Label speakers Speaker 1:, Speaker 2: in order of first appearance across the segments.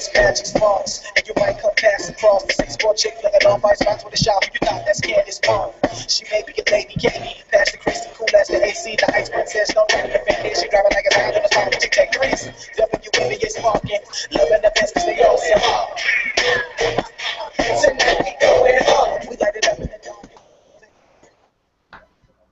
Speaker 1: these magic sparks, and you might come past across the 6'4" chick flicking off ice spots with a shot. You thought that's Candace Park. She may be a lady Katie, past the Christy, cool as the AC, the ice princess, no ready to finish. She driving like a man on the spot, but she take Greece. WNBA sparking, loving the best 'cause they all say hard. Tonight we going hard, we light it up in the dark.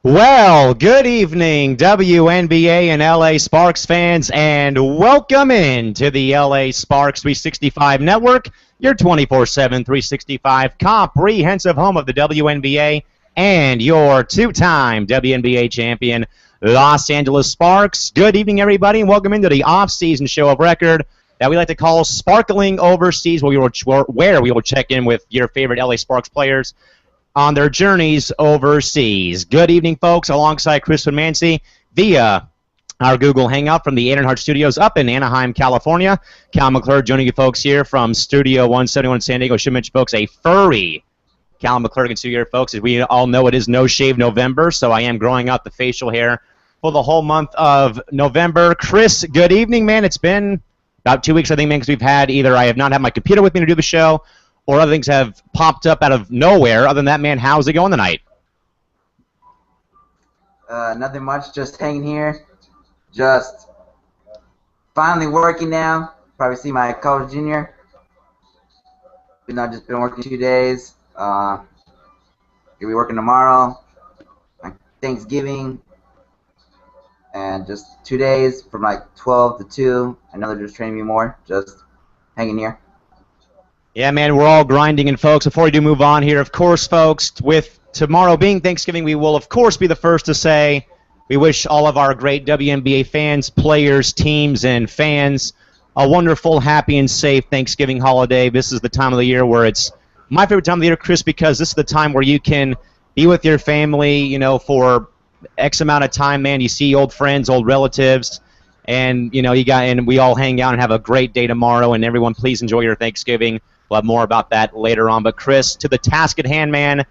Speaker 2: Well, good evening, WNBA and LA Sparks fans, and welcome in to the LA Sparks 365 Network, your 24/7, 365 comprehensive home of the WNBA and your two-time WNBA champion, Los Angeles Sparks. Good evening, everybody, and welcome into the off-season show of record that we like to call Sparkling Overseas, where we will check in with your favorite LA Sparks players on their journeys overseas. Good evening, folks, alongside Chris Mancy via our Google Hangout from the Aaron Studios up in Anaheim, California. Cal McClure joining you folks here from Studio 171 in San Diego. Should mention, folks, a furry Cal McClure in studio here, folks. As we all know, it is No Shave November, so I am growing out the facial hair for the whole month of November. Chris, good evening, man. It's been about 2 weeks, I think, man, because I have not had my computer with me to do the show, or other things have popped up out of nowhere. Other than that, man, how's it going tonight?
Speaker 3: Nothing much, just hanging here. Just finally working now. Probably see my college junior. I've just been working 2 days. Gonna be working tomorrow. Thanksgiving. And just 2 days from like 12 to 2. I know they're just training me more. Just hanging here.
Speaker 2: Yeah, man, we're all grinding. And, folks, before we do move on here, of course, folks, with tomorrow being Thanksgiving, we will, of course, be the first to say we wish all of our great WNBA fans, players, teams, and fans a wonderful, happy, and safe Thanksgiving holiday. This is the time of the year where it's my favorite time of the year, Chris, because this is the time where you can be with your family, you know, for X amount of time, man. You see old friends, old relatives, and, you know, and we all hang out and have a great day tomorrow. And everyone, please enjoy your Thanksgiving. We'll have more about that later on. But, Chris, to the task at hand, man,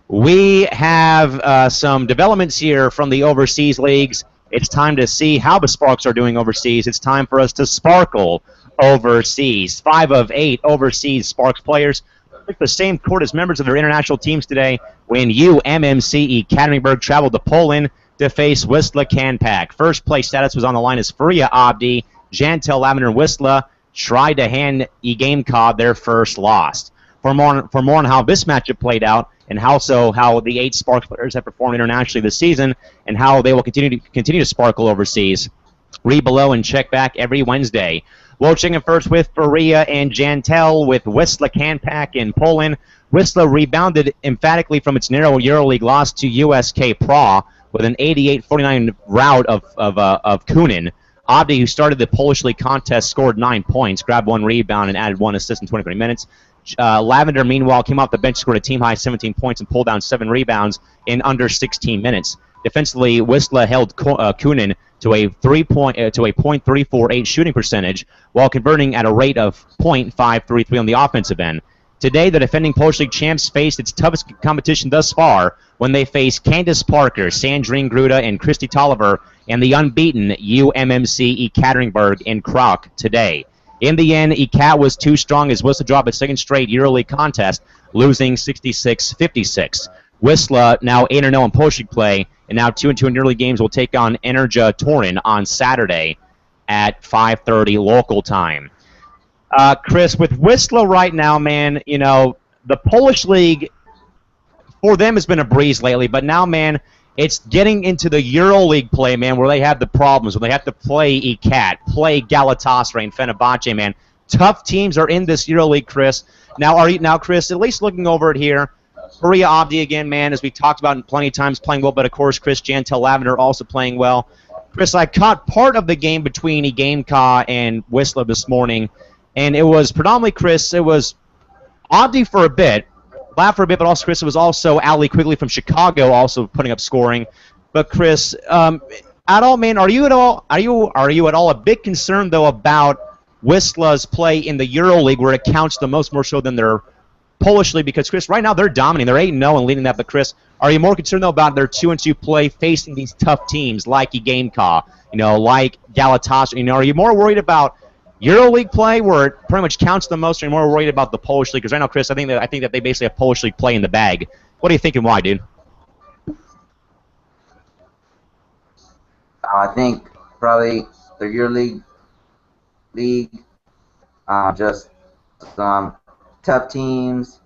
Speaker 2: we have some developments here from the overseas leagues. It's time to see how the Sparks are doing overseas. It's time for us to sparkle overseas. 5 of 8 overseas Sparks players took the same court as members of their international teams today when UMMC Ekaterinburg traveled to Poland to face Wisla Canpak. First place status was on the line as Faria Abdi, Jantel Lavender, and Wisla tried to hand eGameCod their first loss. For more on how this matchup played out, and also how the 8 Sparks players have performed internationally this season, and how they will continue to sparkle overseas, read below and check back every Wednesday. We'll check in first with Faria and Jantel with Wisla Canpak in Poland. Wisla rebounded emphatically from its narrow EuroLeague loss to USK Prague with an 88-49 rout of Kunin. Abdi, who started the Polish League contest, scored 9 points, grabbed 1 rebound, and added 1 assist in 23 minutes. Lavender, meanwhile, came off the bench, scored a team-high 17 points, and pulled down 7 rebounds in under 16 minutes. Defensively, Wisla held Kunin to a .348 shooting percentage, while converting at a rate of .533 on the offensive end. Today, the defending Polish League champs faced its toughest competition thus far when they faced Candace Parker, Sandrine Gruda, and Christy Tolliver, and the unbeaten UMMC Ekaterinburg in Krakow today. In the end, Ekat was too strong as Wisla dropped its second straight EuroLeague contest, losing 66-56. Wisla, now 8-0 in Polish League play, and now 2-2 in EuroLeague games, will take on Energia Torun on Saturday at 5:30 local time. Chris, with Wisla right now, man, you know, the Polish League, for them, has been a breeze lately, but now, man, it's getting into the EuroLeague play, man, where they have the problems, where they have to play Ekat, play Galatasaray and Fenerbahce, man. Tough teams are in this EuroLeague, Chris. Now, Chris, at least looking over it here, Faria Abdi again, man, as we talked about plenty of times, playing well, but of course, Chris Jantel Lavender also playing well. Chris, I caught part of the game between eGameCod and Wisla this morning, and it was predominantly, Chris, it was Abdi for a bit, Lav for a bit, but also, Chris, it was also Ali Quigley from Chicago also putting up scoring. But, Chris, at all, man, are you at all a bit concerned, though, about Wisla's play in the EuroLeague, where it counts the most more so than their Polish League? Because, Chris, right now they're dominating. They're 8-0 and leading that. But, Chris, are you more concerned, though, about their 2-2 play facing these tough teams like eGameCod, you know, like Galatasaray? You know, are you more worried about EuroLeague play, where it pretty much counts the most, or you're more worried about the Polish league? Because right now, Chris, I think that they basically have Polish league play in the bag. What do you think and why, dude?
Speaker 3: I think probably the EuroLeague, just some tough teams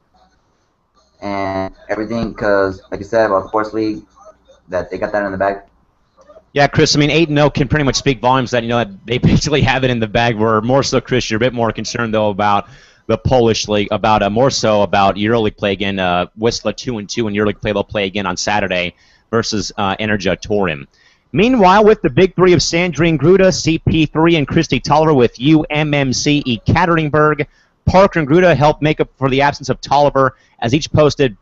Speaker 3: and everything. Because, like you said about the Force League, that they got that in the bag.
Speaker 2: Yeah, Chris, I mean, 8-0 can pretty much speak volumes that, they basically have it in the bag. Where more so, Chris, you're a bit more concerned, though, about the Polish league, more so about EuroLeague play again. Wisla 2-2 in EuroLeague play. They'll play again on Saturday versus Energia Torun. Meanwhile, with the big three of Sandrine Gruda, CP3, and Christy Tolliver with UMMC Ekaterinburg, Parker and Gruda helped make up for the absence of Tolliver, as each posted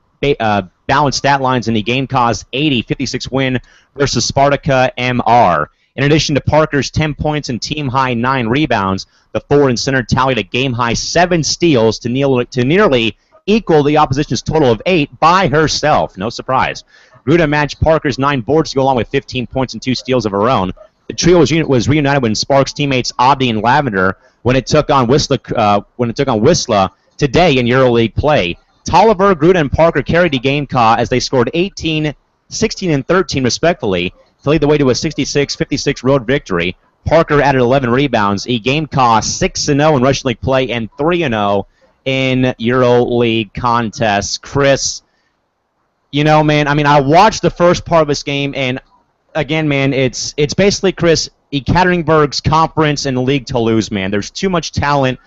Speaker 2: balanced stat lines in the game caused 80-56 win versus Spartica MR. In addition to Parker's 10 points and team-high 9 rebounds, the forward and center tallied a game-high 7 steals to nearly equal the opposition's total of 8 by herself. No surprise. Gruda matched Parker's 9 boards to go along with 15 points and 2 steals of her own. The trio was reunited when Sparks teammates Abdi and Lavender when it took on Wisla today in EuroLeague play. Tolliver, Gruda, and Parker carried the game as they scored 18, 16, and 13 respectively to lead the way to a 66-56 road victory. Parker added 11 rebounds. Game 6-0 in Russian League play and 3-0 in EuroLeague contests. Chris, man, I mean, I watched the first part of this game, and again, man, it's basically, Chris, Ekaterinburg's conference and league to lose, man. There's too much talent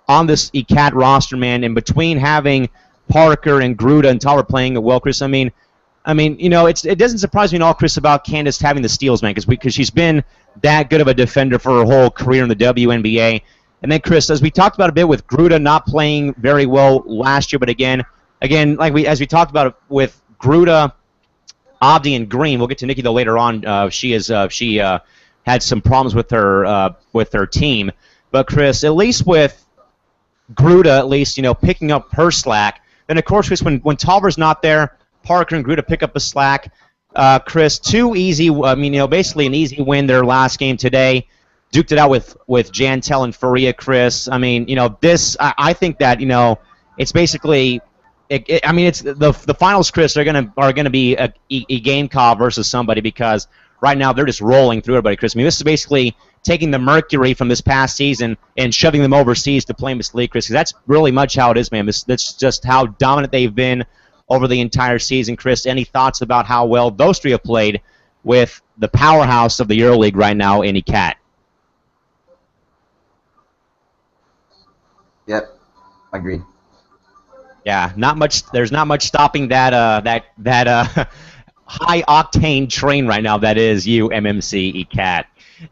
Speaker 2: on this Ekat roster, man, and between having Parker and Gruda and Tolliver playing it well, Chris, I mean, it doesn't surprise me at all, Chris, about Candace having the steals, man, because she's been that good of a defender for her whole career in the WNBA. And then, Chris, as we talked about a bit with Gruda not playing very well last year, but again, as we talked about it with Gruda, Abdi, and Green. We'll get to Nikki though later on. She had some problems with her team, but Chris, at least with Gruda, at least picking up her slack. Then of course, Chris, when Tolliver's not there, Parker and Gruda pick up the slack. Chris, too easy. I mean, basically an easy win their last game today. Duked it out with Jantel and Faria. Chris, I mean, this. I think that it's basically. It's the finals, Chris, are gonna be a game call versus somebody, because right now they're just rolling through everybody, Chris. I mean, this is basically taking the mercury from this past season and shoving them overseas to play Miss League, Chris. Because that's really much how it is, man. That's just how dominant they've been over the entire season, Chris. Any thoughts about how well those three have played with the powerhouse of the EuroLeague right now in Ekat?
Speaker 3: Yep, agreed.
Speaker 2: Yeah, there's not much stopping that high octane train right now. That is UMMC Ekat.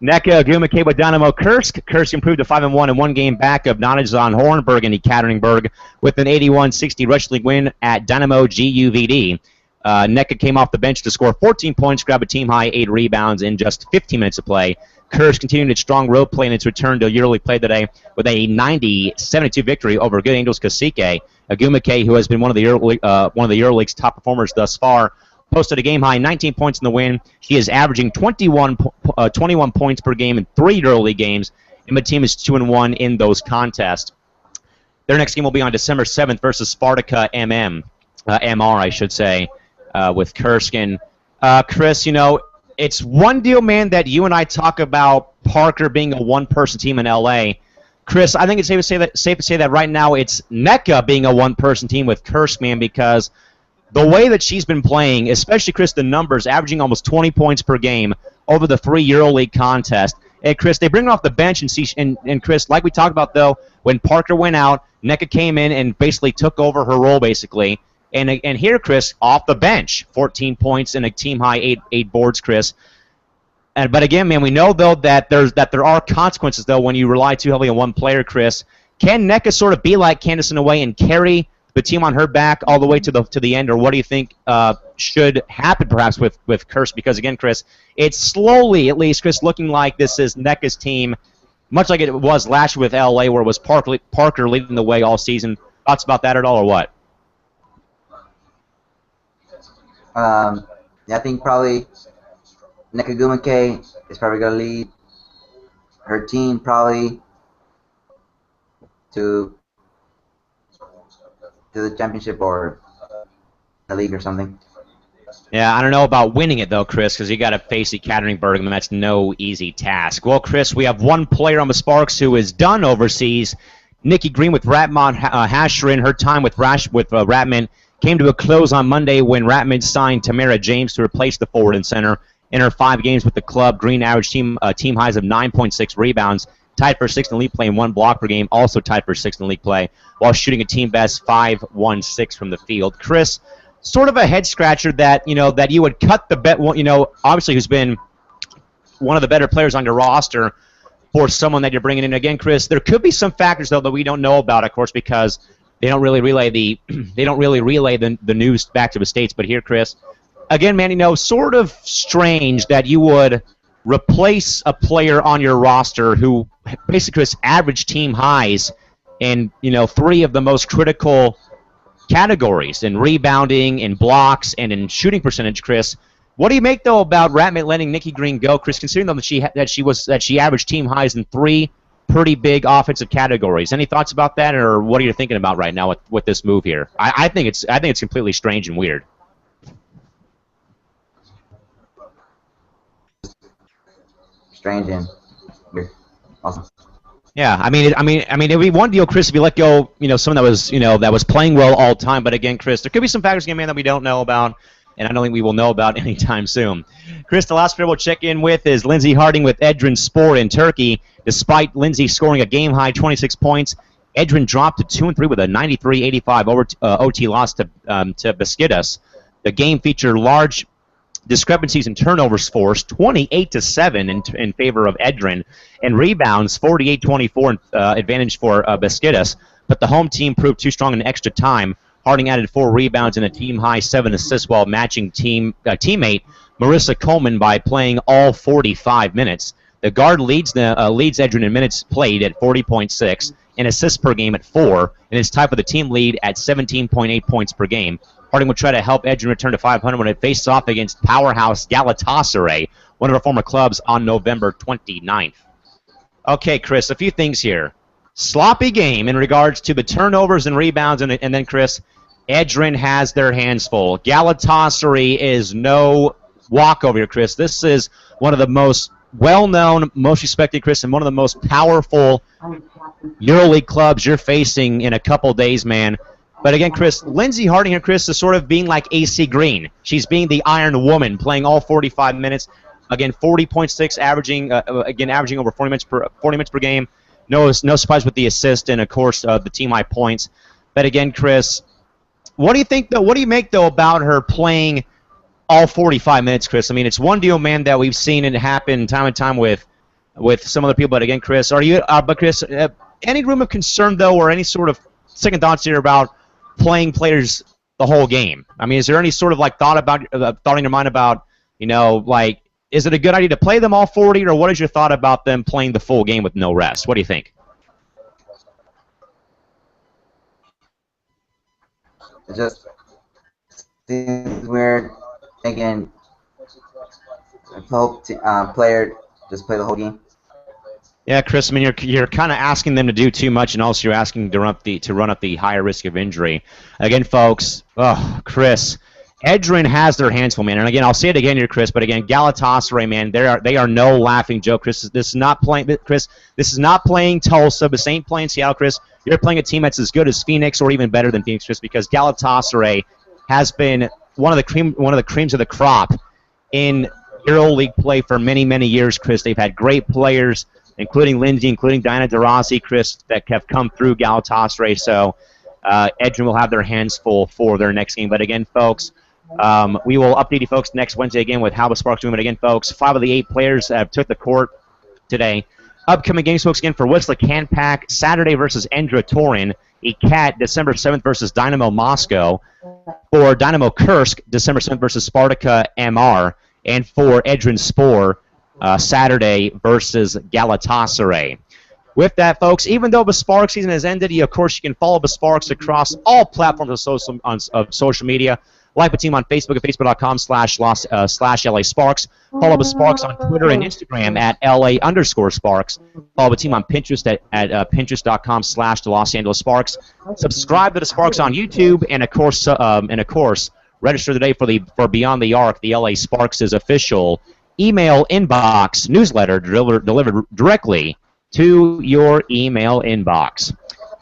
Speaker 2: NECA Agumake with Dynamo Kursk. Kursk improved to 5-1 in one game back of Nonizon Hornburg and Ekaterinburg with an 81-60 Russian League win at Dynamo GUVD. NECA came off the bench to score 14 points, grab a team-high 8 rebounds in just 15 minutes of play. Kursk continued its strong road play in its return to EuroLeague play today with a 90-72 victory over Good Angels Kasike. Agumake, who has been one of the EuroLeague's top performers thus far, posted a game-high 19 points in the win. She is averaging 21 points per game in 3 EuroLeague games, and the team is 2-1 in those contests. Their next game will be on December 7th versus Spartica MR, I should say, with Kursk. Chris, it's one deal, man, that you and I talk about Parker being a one-person team in L.A. Chris, I think it's safe to say that right now it's NECA being a one-person team with Kursk, man, because the way that she's been playing, especially, Chris, the numbers, averaging almost 20 points per game over the 3 EuroLeague contests. And, Chris, they bring her off the bench, and Chris, like we talked about, though, when Parker went out, NECA came in and basically took over her role, basically. And here, Chris, off the bench, 14 points and a team-high 8 boards, Chris. But again, man, we know, though, that there are consequences, though, when you rely too heavily on one player, Chris. Can NECA sort of be like Candace in a way and carry the team on her back all the way to the end, or what do you think should happen perhaps with Kursk? Because again, Chris, it's slowly, at least, Chris, looking like this is NECA's team, much like it was last year with LA, where it was Parker leading the way all season. Thoughts about that at all, or what?
Speaker 3: Yeah, I think probably NECA Agumake is probably going to lead her team probably to the championship or the league or something.
Speaker 2: Yeah, I don't know about winning it, though, Chris, because you got to face Ekaterinburg, and that's no easy task. Well, Chris, we have one player on the Sparks who is done overseas. Nikki Green with Ratmon Hasherin. Her time with Ratman came to a close on Monday when Ratman signed Tamara James to replace the forward and center. In her 5 games with the club, Green averaged team highs of 9.6 rebounds, tied for 6th in league play and 1 block per game, also tied for 6th in league play, while shooting a team best 5-1-6 from the field. Chris, sort of a head scratcher that that you would cut the bet. Obviously, who's been one of the better players on your roster for someone that you're bringing in. Again, Chris, there could be some factors though that we don't know about, of course, because they don't really relay the news back to the States. But here, Chris, again, man, sort of strange that you would replace a player on your roster who basically has average team highs in 3 of the most critical categories in rebounding, in blocks, and in shooting percentage. Chris, what do you make though about Ratman letting Nikki Green go, Chris? Considering though that she averaged team highs in 3 pretty big offensive categories. Any thoughts about that, or what are you thinking about right now with this move here? I think it's completely strange and weird.
Speaker 3: Strange and weird. Awesome.
Speaker 2: Yeah, I mean, it'd be one deal, Chris, if you let go, someone that was playing well all the time. But again, Chris, there could be some factors, again, man, that we don't know about, and I don't think we will know about anytime soon. Chris, the last player we'll check in with is Lindsey Harding with Edrenspor in Turkey. Despite Lindsey scoring a game-high 26 points, Edren dropped to 2-3 with a 93-85 OT loss to Besiktas. The game featured large discrepancies in turnovers forced, 28-7 in favor of Edren, and rebounds, 48-24 advantage for Besiktas. But the home team proved too strong in extra time. Harding added 4 rebounds and a team-high 7 assists while matching teammate Marissa Coleman by playing all 45 minutes. The guard leads Edren in minutes played at 40.6 and assists per game at 4, and is tied for the team lead at 17.8 points per game. Harding will try to help Edren return to 500 when it faces off against powerhouse Galatasaray, one of our former clubs, on November 29th. Okay, Chris, a few things here. Sloppy game in regards to the turnovers and rebounds, and then, Chris, Edren has their hands full. Galatasaray is no walkover here, Chris. This is one of the most well-known, most respected, Chris, and one of the most powerful EuroLeague clubs you're facing in a couple days, man. But again, Chris, Lindsey Harding here, Chris, is sort of being like AC Green. She's being the Iron Woman, playing all 45 minutes. Again, 40.6, averaging over 40 minutes per game. No surprise with the assist and, of course, the team high points. But again, Chris, what do you think though? What do you make though about her playing all 45 minutes, Chris? I mean, it's one deal, man, that we've seen it happen time and time with some other people. But again, Chris, Chris, any room of concern though, or any sort of second thoughts here about playing players the whole game? I mean, is there any sort of like thought in your mind about, like, is it a good idea to play them all 40, or what is your thought about them playing the full game with no rest? What do you think?
Speaker 3: It just seems weird. Again, hope player just play the whole game.
Speaker 2: Yeah, Chris, I mean, you're kind of asking them to do too much, and also you're asking to run up the higher risk of injury. Again, folks, Chris, Edren has their hands full, man. And again, I'll say it again here, Chris, but again, Galatasaray, man, they are no laughing joke, Chris. This is not playing Tulsa. This ain't playing Seattle, Chris. You're playing a team that's as good as Phoenix or even better than Phoenix, Chris, because Galatasaray has been one of the creams of the crop in EuroLeague play for many, many years, Chris. They've had great players, including Lindsay, including Diana Taurasi, Chris, that have come through Galatasaray. So Edren will have their hands full for their next game. But again, folks, we will update you folks next Wednesday again with how the Sparks doing. But again, folks, 5 of the 8 players took the court today. Upcoming games, folks, again, for Wisla Canpack, Saturday versus Endra Torin. ECAT, December 7th versus Dynamo Moscow. For Dynamo Kursk, December 7th versus Spartica MR. And for Edrenspor, Saturday versus Galatasaray. With that, folks, even though the Sparks season has ended, of course, you can follow the Sparks across all platforms of social media. Like the team on Facebook at facebook.com/LA Sparks. Follow the Sparks on Twitter and Instagram at LA_Sparks. Follow the team on Pinterest at Pinterest.com/the Los Angeles Sparks. Subscribe to the Sparks on YouTube, and of course, register today for Beyond the Arc, the LA Sparks' official email inbox newsletter delivered directly to your email inbox.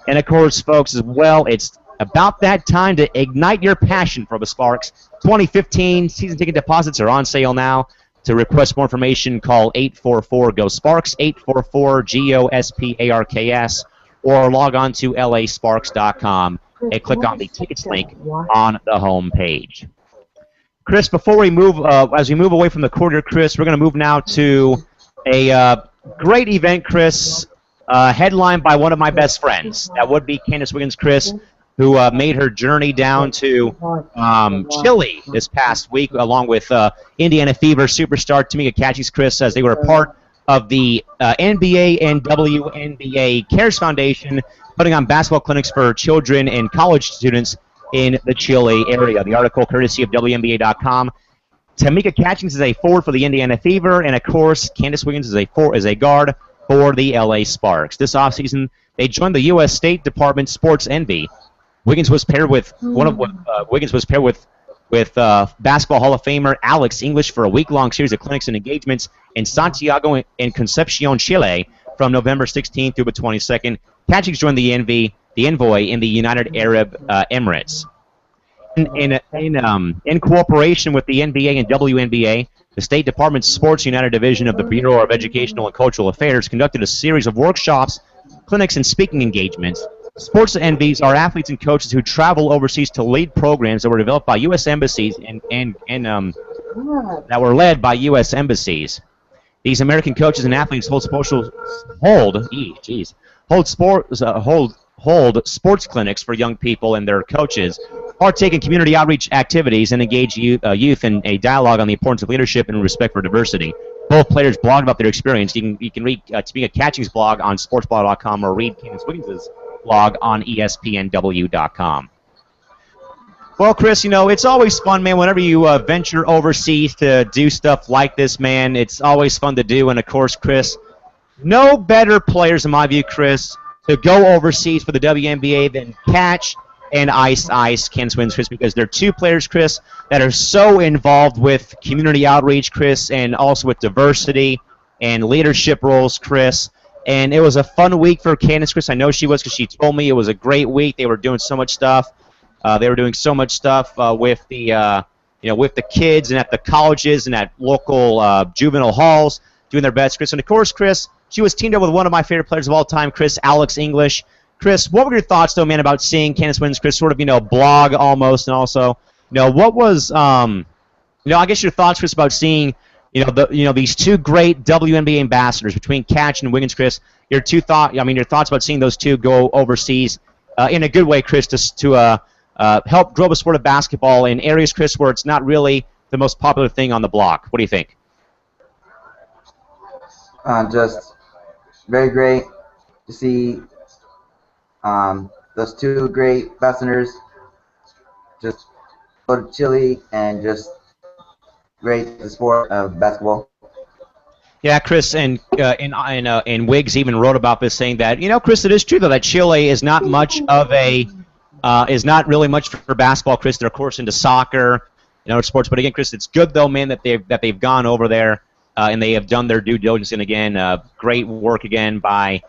Speaker 2: And of course, folks, as well, it's about that time to ignite your passion for the Sparks. 2015 season ticket deposits are on sale now. To request more information, call 844-GO-SPARKS, 844-GOSPARKS, or log on to lasparks.com and click on the tickets link on the home page. Chris, before we move, as we move away from the court here, Chris, we're going to move now to a great event, Chris, headlined by one of my best friends. That would be Candace Wiggins, Chris, who made her journey down to Chile this past week, along with Indiana Fever superstar Tamika Catchings, Chris, as they were a part of the NBA and WNBA Cares Foundation, putting on basketball clinics for children and college students in the Chile area. The article courtesy of WNBA.com. Tamika Catchings is a forward for the Indiana Fever, and of course, Candace Wiggins is a guard for the LA Sparks. This offseason, they joined the U.S. State Department Sports Envy. Wiggins was paired with Basketball Hall of Famer Alex English for a week-long series of clinics and engagements in Santiago and Concepcion, Chile, from November 16th through the 22nd. Catchings joined the Envoy in the United Arab Emirates. In cooperation with the NBA and WNBA, the State Department's Sports United Division of the Bureau of Educational and Cultural Affairs conducted a series of workshops, clinics, and speaking engagements. Sports Envies are athletes and coaches who travel overseas to lead programs that were developed by U.S. embassies and that were led by U.S. embassies. These American coaches and athletes hold sports clinics for young people and their coaches, partake in community outreach activities, and engage youth in a dialogue on the importance of leadership and respect for diversity. Both players blogged about their experience. You can read Tamika Catchings' blog on sportsblog.com or read Candace Wiggins' blog on ESPNW.com. Well, Chris, it's always fun, man, whenever you venture overseas to do stuff like this, man. It's always fun to do. And, of course, Chris, no better players, in my view, Chris, to go overseas for the WNBA than Catch and Ice Candace Wiggins, Chris, because they're two players, Chris, that are so involved with community outreach, Chris, and also with diversity and leadership roles, Chris. And it was a fun week for Candace, Chris. I know she was, because she told me it was a great week. They were doing so much stuff. With the with the kids and at the colleges and at local juvenile halls, doing their best, Chris. And of course, Chris, she was teamed up with one of my favorite players of all time, Chris, Alex English. Chris, what were your thoughts, though, man, about seeing Candace Wiggins, Chris, sort of, blog almost, and also, what was, I guess your thoughts, Chris, about seeing, these two great WNBA ambassadors between Catch and Wiggins, Chris. Your thoughts about seeing those two go overseas in a good way, Chris, to help grow the sport of basketball in areas, Chris, where it's not really the most popular thing on the block. What do you think?
Speaker 3: Just very great to see those two great ambassadors just go to Chile and just great the sport of basketball.
Speaker 2: Yeah, Chris, and Wiggs even wrote about this, saying that Chris, it is true though that Chile is not much of a is not really much for basketball, Chris. They're of course into soccer, sports. But again, Chris, it's good though, man, that they've gone over there and they have done their due diligence. And again, great work again by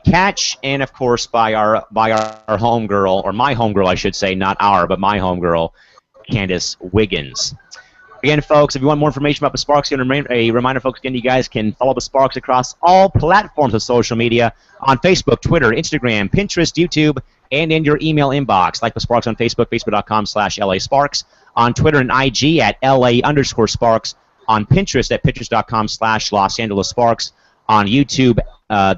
Speaker 2: Catch and of course by our homegirl, or my homegirl, I should say, not our, but my homegirl, Candace Wiggins. Again, folks, if you want more information about the Sparks, a reminder, folks, again, you guys can follow the Sparks across all platforms of social media on Facebook, Twitter, Instagram, Pinterest, YouTube, and in your email inbox. Like the Sparks on Facebook, facebook.com/LA Sparks, on Twitter and IG at LA_Sparks, on Pinterest at pinterest.com/Los Angeles Sparks, on YouTube,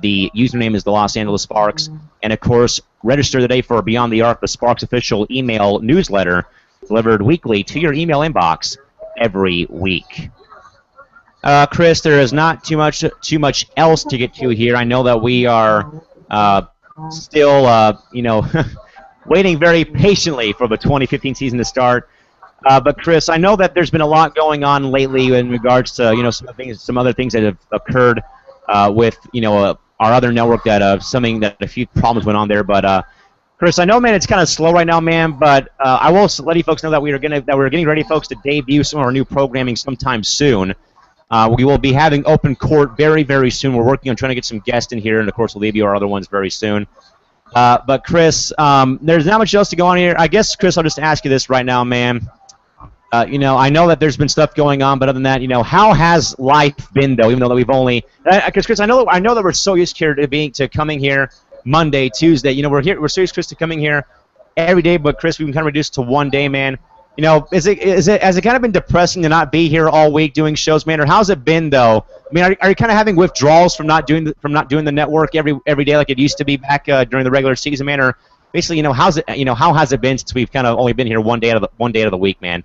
Speaker 2: the username is the Los Angeles Sparks, and of course, register today for Beyond the Arc, the Sparks official email newsletter, delivered weekly to your email inbox every week. Chris, there is not too much else to get to here. I know that we are still, waiting very patiently for the 2015 season to start. But Chris, I know that there's been a lot going on lately in regards to some other things that have occurred with our other network that a few problems went on there. But Chris, I know, man, it's kind of slow right now, man. But I will let you folks know that we're getting ready, folks, to debut some of our new programming sometime soon. We will be having Open Court very, very soon. We're working on trying to get some guests in here, and of course we'll debut our other ones very soon. But Chris, there's not much else to go on here. I guess, Chris, I'll just ask you this right now, man. I know that there's been stuff going on, but other than that, how has life been, though? Even though that we've only, because Chris, I know that we're so used here to coming here Monday, Tuesday. We're so used, Chris, to coming here every day. But Chris, we've been kind of reduced to one day, man. Has it kind of been depressing to not be here all week doing shows, man? Or how's it been, though? I mean, are you kind of having withdrawals from not doing the network every day like it used to be back during the regular season, man? Or basically, how has it been since we've kind of only been here one day out of the week, man?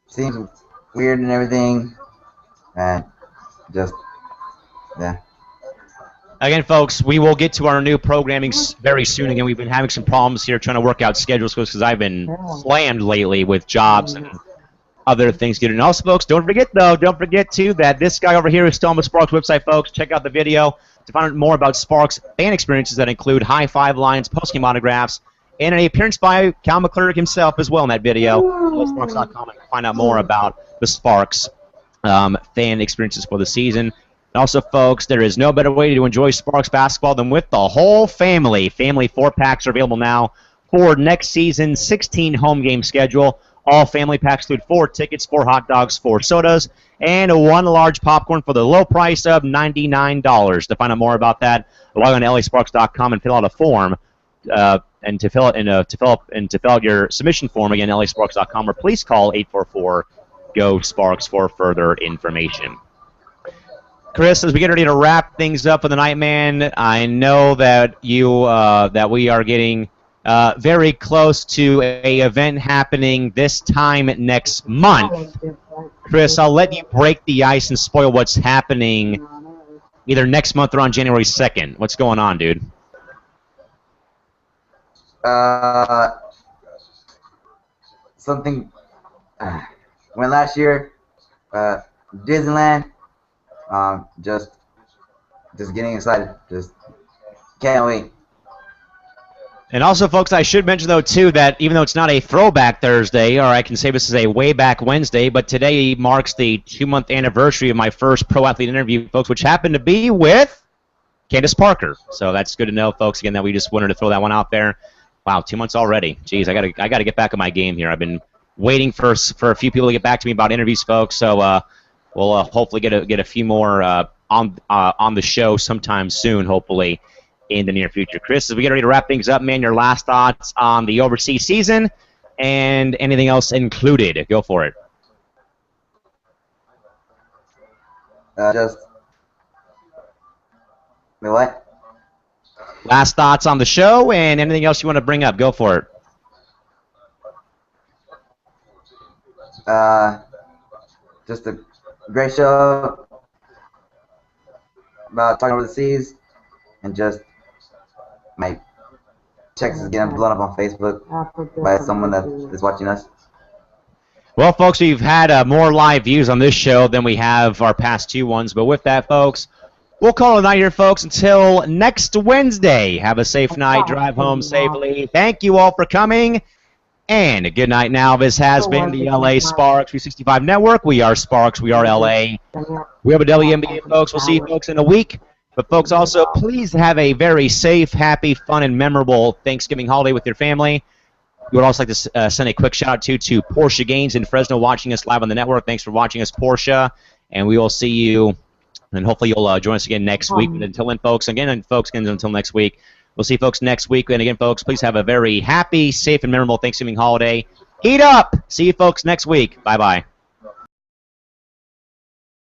Speaker 3: Seems weird and everything, and yeah.
Speaker 2: Again, folks, we will get to our new programming very soon. Again, we've been having some problems here trying to work out schedules because I've been slammed lately with jobs and other things. And also, folks, don't forget, too, that this guy over here is still on the Sparks website, folks. Check out the video to find out more about Sparks fan experiences that include high-five lines, post-game autographs, and an appearance by Cal McClurg himself as well in that video. Go to Sparks.com and find out more about the Sparks fan experiences for the season. And also, folks, there is no better way to enjoy Sparks basketball than with the whole family. Family 4-packs are available now for next season's 16 home game schedule. All family packs include 4 tickets, 4 hot dogs, 4 sodas, and 1 large popcorn for the low price of $99. To find out more about that, log on to LASparks.com and fill out a form. And to fill out your submission form, again, LASparks.com, or please call 844-GO-SPARKS for further information. Chris, as we get ready to wrap things up for the night, man, I know that that we are getting very close to a event happening this time next month. Chris, I'll let you break the ice and spoil what's happening either next month or on January 2nd. What's going on, dude?
Speaker 3: Something went last year, Disneyland. Just getting excited. Just can't wait.
Speaker 2: And also, folks, I should mention, though, too, that even though it's not a throwback Thursday, or I can say this is a way back Wednesday, but today marks the 2-month anniversary of my first pro athlete interview, folks, which happened to be with Candace Parker. So that's good to know, folks, again, that we just wanted to throw that one out there. Wow, 2 months already. Jeez, I gotta get back on my game here. I've been waiting for a few people to get back to me about interviews, folks. So we'll hopefully get a few more on the show sometime soon, hopefully in the near future. Chris, as we get ready to wrap things up, man, your last thoughts on the overseas season and anything else included. Go for it.
Speaker 3: What?
Speaker 2: Last thoughts on the show and anything else you want to bring up. Go for it.
Speaker 3: Just a great show about talking overseas, and just my checks is getting blown up on Facebook by someone that is watching us.
Speaker 2: Well, folks, we've had more live views on this show than we have our past 2 ones, but with that, folks, we'll call it a night here, folks, until next Wednesday. Have a safe night. Drive home safely. Thank you all for coming, and good night now. This has been the LA Sparks 365 Network. We are Sparks. We are LA. We have a WNBA, folks. We'll see you, folks, in a week. But, folks, also, please have a very safe, happy, fun, and memorable Thanksgiving holiday with your family. We would also like to send a quick shout-out to Portia Gaines in Fresno watching us live on the network. Thanks for watching us, Portia, and we will see you. And hopefully you'll join us again next week. And until then, folks, until next week, we'll see you folks next week. And again, folks, please have a very happy, safe, and memorable Thanksgiving holiday. Eat up! See you folks next week. Bye-bye.